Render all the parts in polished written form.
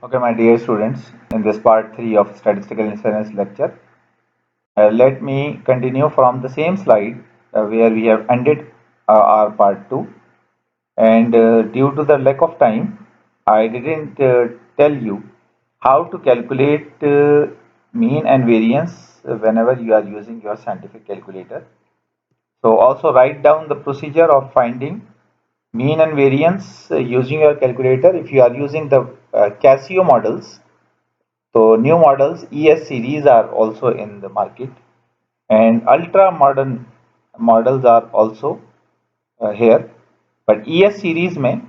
Okay, my dear students, in this part 3 of statistical inference lecture, let me continue from the same slide where we have ended our part 2. And due to the lack of time, I didn't tell you how to calculate mean and variance whenever you are using your scientific calculator. So also write down the procedure of finding mean and variance using your calculator if you are using the Casio models. So new models ES series are also in the market, and ultra modern models are also here. But ES series may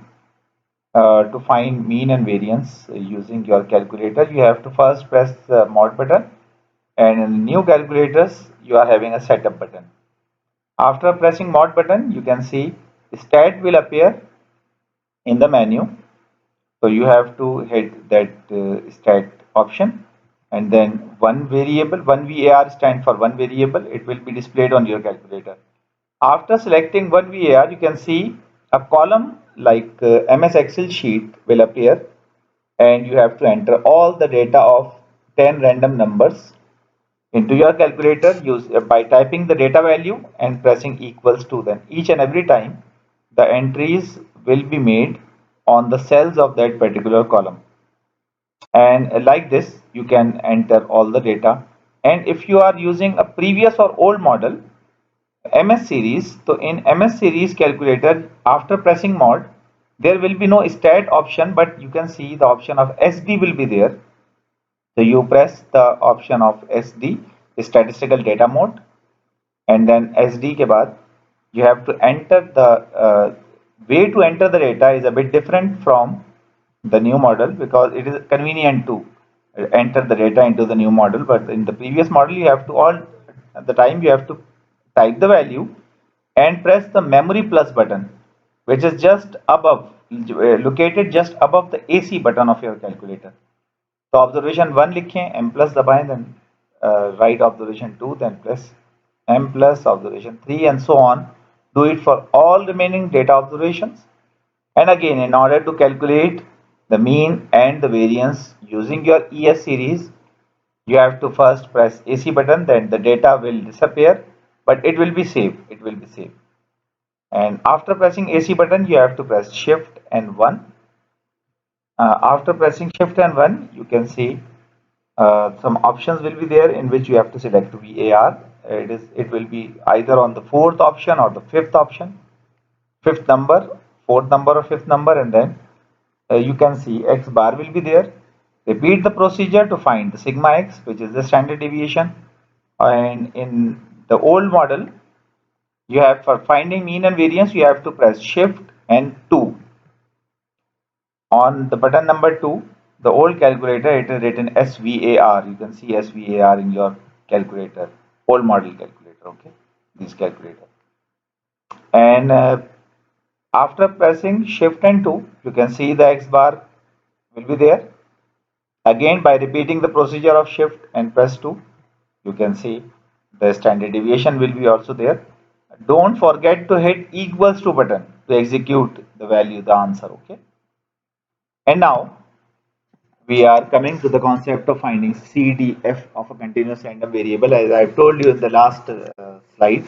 to find mean and variance using your calculator, you have to first press the mod button, and in new calculators you are having a setup button. After pressing mod button, you can see stat will appear in the menu. So you have to hit that stat option, and then one variable, one VAR stand for one variable, it will be displayed on your calculator. After selecting one VAR, you can see a column like MS Excel sheet will appear, and you have to enter all the data of 10 random numbers into your calculator use by typing the data value and pressing equals to. Then each and every time the entries will be made on the cells of that particular column, and like this you can enter all the data. And if you are using a previous or old model MS series, so in MS series calculator, after pressing mod, there will be no stat option, but you can see the option of SD will be there. So you press the option of SD, statistical data mode, and then SD के बाद you have to enter the way to enter the data is a bit different from the new model, because it is convenient to enter the data into the new model, but in the previous model you have to all the time you have to type the value and press the memory plus button, which is just above, located just above the AC button of your calculator. तो observation 1 लिखें, m plus दबाएं, then write observation 2, then press m plus observation 3, and so on. Do it for all remaining data observations. And again, in order to calculate the mean and the variance using your ES series, you have to first press AC button, then the data will disappear, but it will be saved. It will be saved. And after pressing AC button, you have to press Shift and 1. After pressing Shift and 1, you can see some options will be there in which you have to select VAR. It will be either on the fourth option or the fifth option, fifth number, fourth number or fifth number, and then you can see X bar will be there. Repeat the procedure to find the sigma X, which is the standard deviation. And in the old model, you have for finding mean and variance, you have to press Shift and 2. On the button number 2, the old calculator, it is written SVAR. You can see SVAR in your calculator, old model calculator, okay, this calculator. And after pressing Shift and 2, you can see the X bar will be there. Again, by repeating the procedure of Shift and press 2, you can see the standard deviation will be also there. Don't forget to hit equals to button to execute the value, the answer, okay. And now we are coming to the concept of finding CDF of a continuous random variable, as I've told you in the last slide,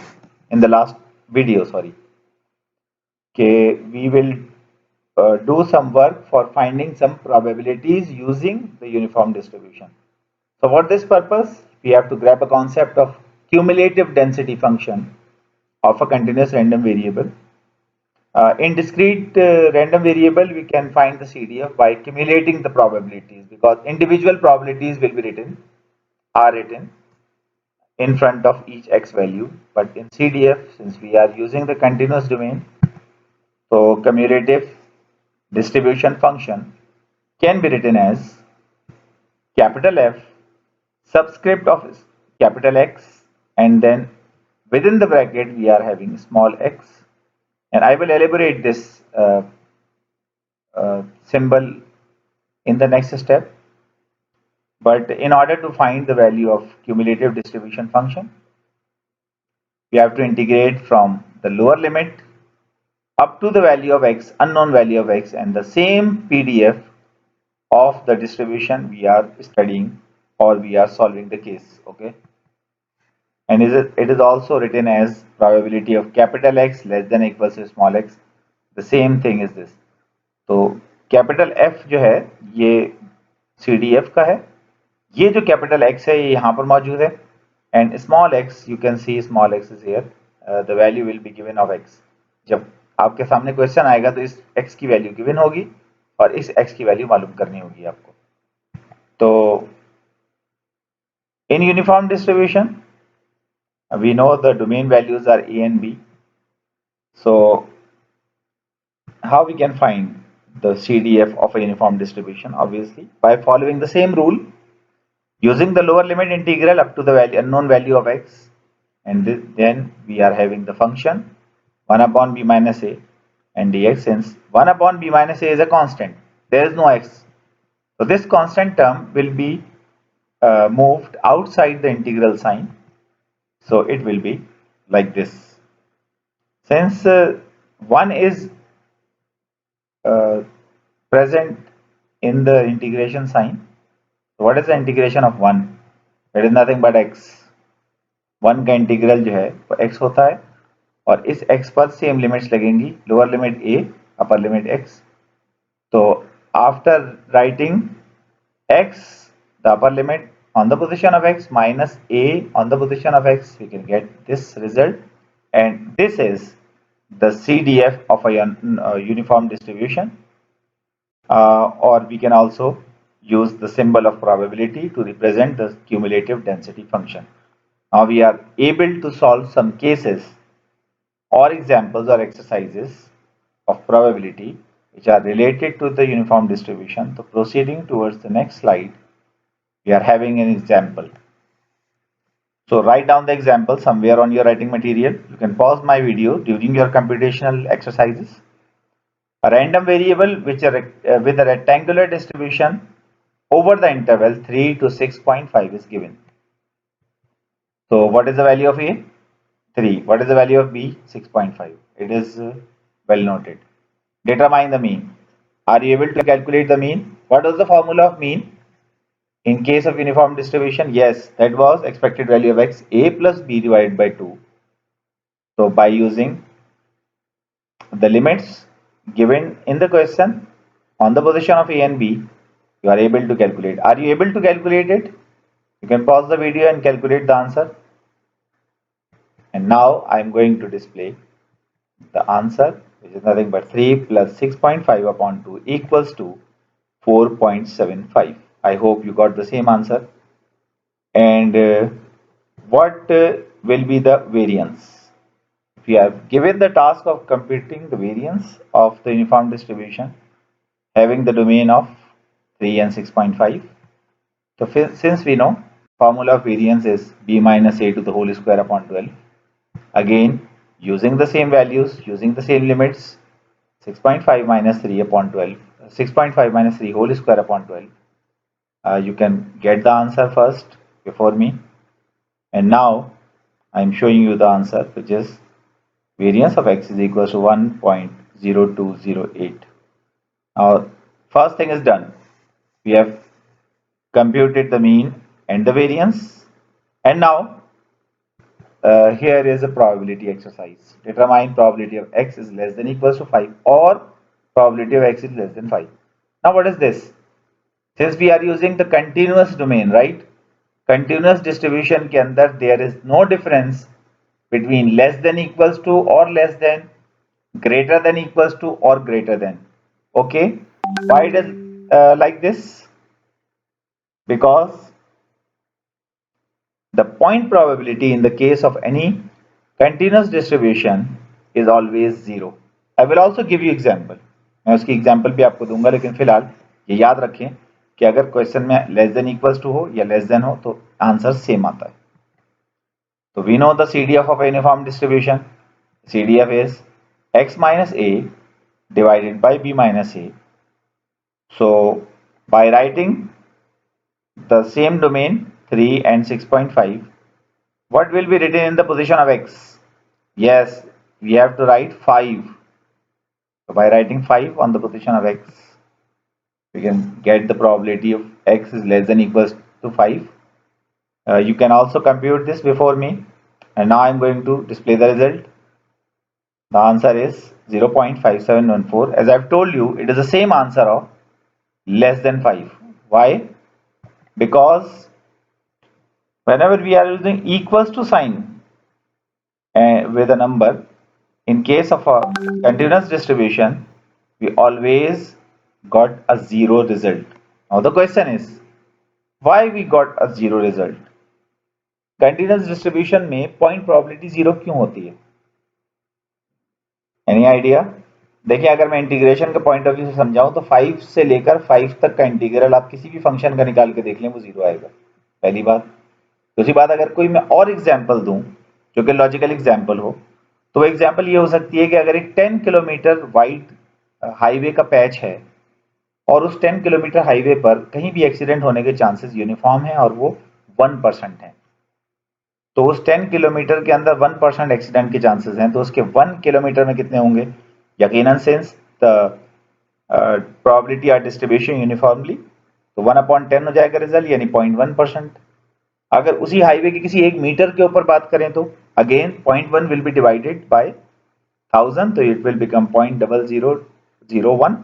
in the last video, sorry. Okay, we will do some work for finding some probabilities using the uniform distribution. So for this purpose, we have to grab a concept of cumulative density function of a continuous random variable. In discrete random variable, we can find the CDF by accumulating the probabilities, because individual probabilities will be are written in front of each x value. But in CDF, since we are using the continuous domain, so cumulative distribution function can be written as capital F subscript of capital X, and then within the bracket we are having small x, and I will elaborate this symbol in the next step. But in order to find the value of cumulative distribution function, we have to integrate from the lower limit up to the value of x, unknown value of x, and the same PDF of the distribution we are studying or we are solving the case. Okay, and it is also written as probability of capital X less than equals to small x. The same thing is this. तो capital F जो है ये CDF का है, ये जो capital X है ये यहाँ पर मौजूद है, and small x you can see small x is here, the value will be given of x. जब आपके सामने क्वेश्चन आएगा तो इस x की वैल्यू गिवन होगी और इस x की वैल्यू मालूम करनी होगी आपको. तो in uniform distribution we know the domain values are a and b. So how we can find the CDF of a uniform distribution? Obviously by following the same rule, using the lower limit integral up to the value, unknown value of x, and then we are having the function 1 upon b minus a and dx. Since 1 upon b minus a is a constant, there is no x, so this constant term will be moved outside the integral sign, so it will be like this. Since 1 is present in the integration sign, so what is the integration of 1? It is nothing but x. 1 का integral जो है वो x होता है और इस x पर same limits लगेंगी, lower limit a, upper limit x. तो after writing x, the upper limit on the position of x minus a on the position of x, we can get this result, and this is the CDF of a uniform distribution, or we can also use the symbol of probability to represent the cumulative density function. Now we are able to solve some cases or examples or exercises of probability which are related to the uniform distribution. So proceeding towards the next slide, we are having an example. So write down the example somewhere on your writing material. You can pause my video during your computational exercises. A random variable with a rectangular distribution over the interval 3 to 6.5 is given. So what is the value of A? 3. What is the value of B? 6.5. It is well noted. Determine the mean. Are you able to calculate the mean? What was the formula of mean? In case of uniform distribution, yes, that was expected value of x, a plus b divided by 2. So by using the limits given in the question on the position of a and b, you are able to calculate. Are you able to calculate it? You can pause the video and calculate the answer. And now I am going to display the answer, which is nothing but 3 plus 6.5 upon 2 equals to 4.75. I hope you got the same answer. And what will be the variance? If you have given the task of computing the variance of the uniform distribution having the domain of 3 and 6.5, so since we know formula of variance is b minus a to the whole square upon 12, again using the same values, using the same limits, 6.5 minus 3 upon 12, 6.5 minus 3 whole square upon 12, you can get the answer first before me. And now I am showing you the answer, which is variance of x is equal to 1.0208. Now first thing is done. We have computed the mean and the variance, and now here is a probability exercise. Determine probability of x is less than equals to 5 or probability of x is less than 5. Now what is this? Since we are using the continuous domain, right? Continuous distribution के अंदर there is no difference between less than equals to or less than, greater than equals to or greater than. Okay, why does like this? Because the point probability in the case of any continuous distribution is always 0. I will also give you example. मैं उसकी example भी आपको दूंगा, लेकिन फिलहाल ये याद रखें कि अगर क्वेश्चन में लेस देन इक्वल्स टू हो या लेस देन हो तो आंसर सेम आता है. So we know the CDF of a uniform distribution. CDF is x minus a divided by b minus a. So by writing the same domain 3 and 6.5, what will be written in the position of x? Yes, we have to write 5. So by writing 5 on the position of x, we can get the probability of x is less than equals to 5. You can also compute this before me, and now I'm going to display the result. The answer is 0.5714. As I've told you, it is the same answer of less than 5. Why? Because whenever we are using equals to sign with a number, in case of a continuous distribution, we always got a zero result. Now the question is, why we got a zero result? Continuous distribution में point probability zero क्यों होती है? Any idea? देखिए, अगर मैं integration के point of view से समझाऊं तो 5 से लेकर 5 तक का इंटीग्रल आप किसी भी फंक्शन का निकाल के देख लें, वो जीरो आएगा, पहली बात। दूसरी बात, अगर कोई मैं और एग्जांपल दूं जो कि लॉजिकल एग्जांपल हो, तो वो एग्जांपल ये हो सकती है कि अगर एक 10 किलोमीटर वाइड हाईवे का पैच है और उस 10 किलोमीटर हाईवे पर कहीं भी एक्सीडेंट होने के चांसेस यूनिफॉर्म है और वो 1% है, तो उस 10 किलोमीटर के अंदर 1% एक्सीडेंट के चांसेस हैं, तो उसके 1 किलोमीटर में कितने होंगे? यकीनन since the probability are distribution uniformly, तो 1/10 हो जाएगा रिजल्ट, यानी 0.1%। अगर उसी हाईवे के किसी एक मीटर के ऊपर बात करें तो again 0.1 will be divided by 1000, तो इट विल बिकम 0.0001,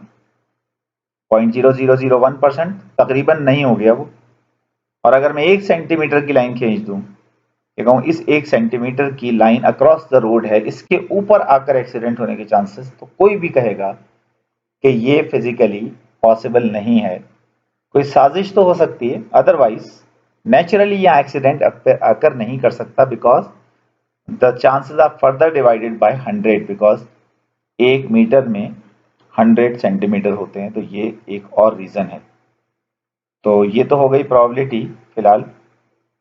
0.0001%, तकरीबन नहीं हो गया वो। और अगर मैं 1 सेंटीमीटर की लाइन खींच दूं, कहूँ इस 1 सेंटीमीटर की लाइन अक्रॉस द रोड है, इसके ऊपर आकर एक्सीडेंट होने के चांसेस, तो कोई भी कहेगा कि ये फिजिकली पॉसिबल नहीं है। कोई साजिश तो हो सकती है, अदरवाइज नेचुरली यह एक्सीडेंट अकर नहीं कर सकता, because the chances are further divided by 100, because 1 metre में 100 सेंटीमीटर होते हैं, तो ये एक और रीजन है। तो ये तो हो गई प्रोबेबिलिटी फिलहाल।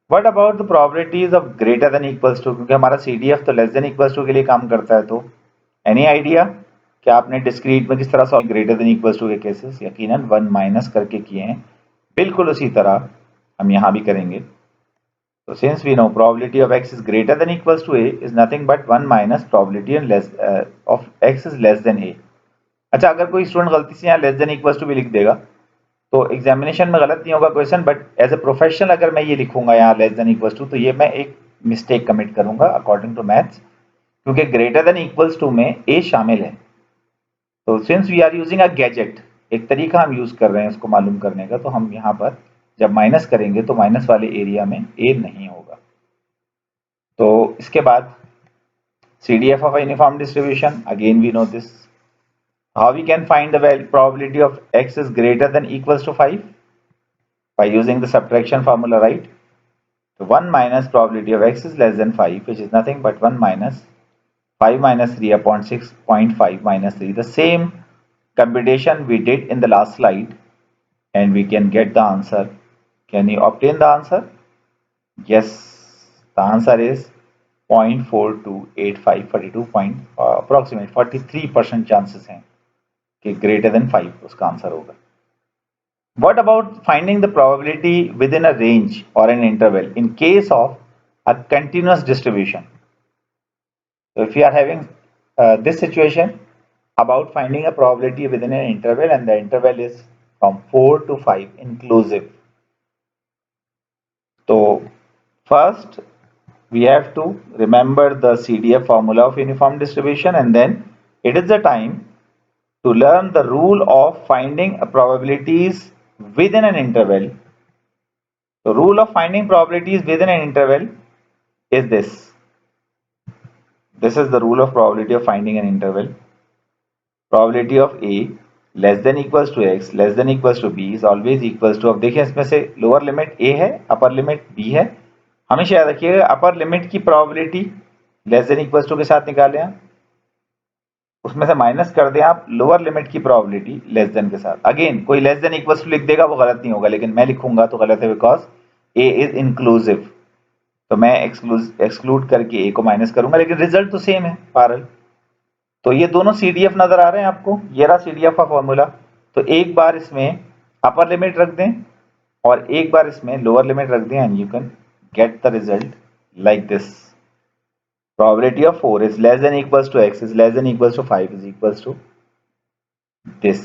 What about the probabilities of greater than equals to? क्योंकि हमारा CDF तो less than equals to के लिए काम करता है, तो any idea कि आपने डिस्क्रीट में किस तरह solve greater than equals to के केसेस? यकीनन 1 माइनस करके किए हैं, बिल्कुल उसी तरह हम यहाँ भी करेंगे। तो since we know probability of x is greater than equals to a is nothing but 1 minus probability and less of x is less than a। अच्छा, अगर कोई स्टूडेंट गलती से यहाँ लेस देन इक्वल्स टू भी लिख देगा तो एग्जामिनेशन में गलत नहीं होगा question, but as a professional अगर मैं ये लिखूंगा यहाँ लेस देन इक्वल्स टू, तो ये मैं एक मिस्टेक कमिट करूंगा अकॉर्डिंग टू मैथ्स, क्योंकि ग्रेटर देन इक्वल्स टू में ए शामिल है। तो since we are using a gadget, एक तरीका हम यूज कर रहे हैं उसको मालूम करने का, तो हम यहाँ पर जब माइनस करेंगे तो माइनस वाले एरिया में ए नहीं होगा। तो इसके बाद CDF of a uniform distribution, again we know this. How we can find the probability of x is greater than equals to 5? By using the subtraction formula, right? So 1 minus probability of x is less than 5, which is nothing but 1 minus 5 minus 3 upon 6.5 minus 3. The same computation we did in the last slide, and we can get the answer. Can you obtain the answer? Yes, the answer is 0.4285, 42 point approximate 43% chances हैं कि greater than 5 उसका answer होगा। What about finding the probability within a range or an interval in case of a continuous distribution? So if you are having this situation about finding a probability within an interval, and the interval is from 4 to 5 inclusive. So first we have to remember the CDF formula of uniform distribution, and then it is the time to learn the rule of finding probabilities within an interval. The rule of finding probabilities within an interval is this. This is the rule of probability of finding an interval. Probability of A less than equals to x less than equals to b is always equals to, अब देखिए इसमें से lower limit a है, upper limit b है। हमेशा याद रखिएगा upper limit की probability less than equals to के साथ निकालें आप, उसमें से माइनस कर दें आप लोअर लिमिट की प्रोबेबिलिटी लेस देन के साथ। अगेन कोई लेस देन इक्वल्स टू लिख देगा वो गलत नहीं होगा, लेकिन मैं लिखूंगा तो गलत है, बिकॉज a इज इंक्लूसिव, तो मैं एक्सक्लूड करके a को माइनस करूंगा, लेकिन रिजल्ट तो सेम है पैरेलल। तो ये दोनों CDF नजर आ रहे हैं आपको, ये रहा CDF का फॉर्मूला। तो एक बार इसमें अपर लिमिट रख दें और एक बार इसमें लोअर लिमिट रख दें, and you can get the result like this. Probability of 4 is less than equals to x is less than equals to 5 is equals to this.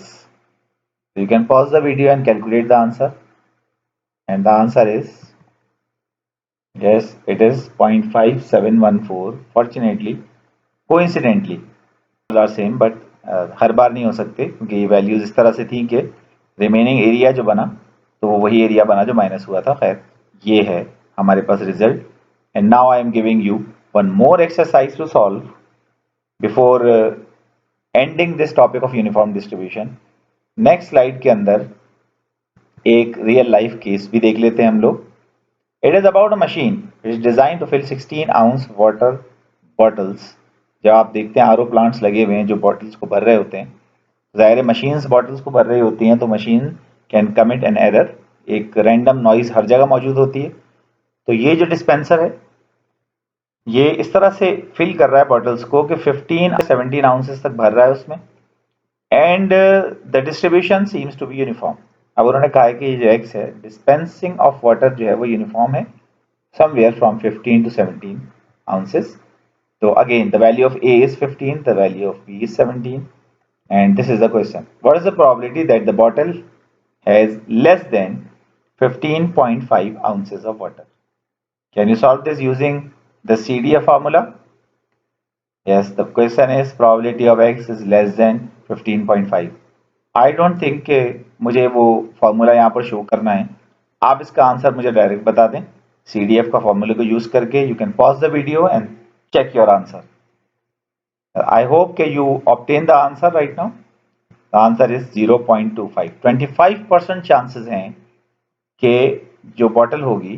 So you can pause the video and calculate the answer. And the answer is, yes, it is 0.5714. Fortunately, coincidentally, are same but हर बार नहीं हो सकते क्योंकि ये values इस तरह से थी कि रिमेनिंग एरिया जो बना तो वो वही एरिया बना जो माइनस हुआ था। खैर, ये है हमारे पास result. And now I am giving you one more exercise to solve before ending this topic of uniform distribution. Next slide के अंदर एक रियल लाइफ केस भी देख लेते हैं हम लोग। It is about a machine is design to fill 16 ounce water bottles. जब आप देखते हैं आरओ प्लांट्स लगे हुए हैं जो बॉटल्स को भर रहे होते हैं, ज़ाहिर है मशीन्स बॉटल्स को भर रही होती हैं तो machine can commit an error, एक रैंडम नॉइज हर जगह मौजूद होती है। तो ये जो डिस्पेंसर है ये इस तरह से फिल कर रहा है बॉटल्स को कि 15-17 आउंसेस तक भर रहा है उसमें, and the distribution seems to be uniform. अब उन्होंने कहा है कि ये जो एक्स है डिस्पेंसिंग ऑफ वाटर जो है वो यूनिफॉर्म है somewhere from 15 to 17 ounces. So again the value of A is 15, the value of B is 17, and this is the question: what is the probability that the bottle has less than 15.5 ounces of water? Can you solve this using the CDF formula? Yes, the question is probability of X is less than 15.5. I don't think कि मुझे वो formula यहाँ पर show करना है, आप इसका answer मुझे डायरेक्ट बता दें। CDF का फॉर्मूले को यूज करके you can pause the video and check your answer. I hope that you obtain the answer right now. The answer is 0.25. 25% chances हैं कि जो बॉटल होगी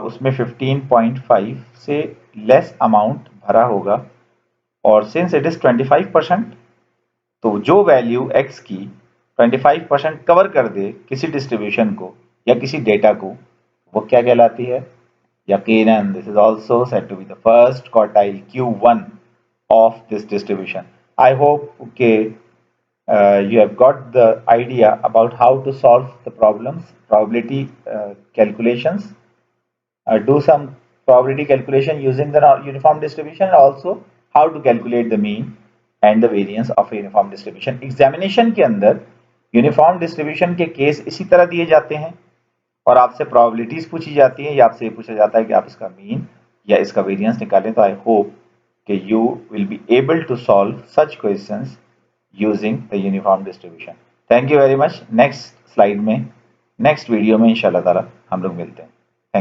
उसमें 15.5 से लेस अमाउंट भरा होगा, और सिंस इट इज 25% तो जो वैल्यू x की 25% कवर कर दे किसी डिस्ट्रीब्यूशन को या किसी डेटा को, वो क्या कहलाती है? Yaqinan, this is also said to be the first quartile Q1 of this distribution. I hope you have got the idea about how to solve the problems, probability calculations. Do some probability calculation using the uniform distribution, and also how to calculate the mean and the variance of a uniform distribution. Examination के अंदर uniform distribution के case इसी तरह दिए जाते हैं और आपसे प्रोबेबिलिटीज पूछी जाती है या आपसे ये पूछा जाता है कि आप इसका मीन या इसका वेरिएंस निकालें। तो आई होप कि you will be able to solve such questions using the uniform distribution. Thank you very much. Next slide में नेक्स्ट वीडियो में इंशाल्लाह ताला हम लोग मिलते हैं।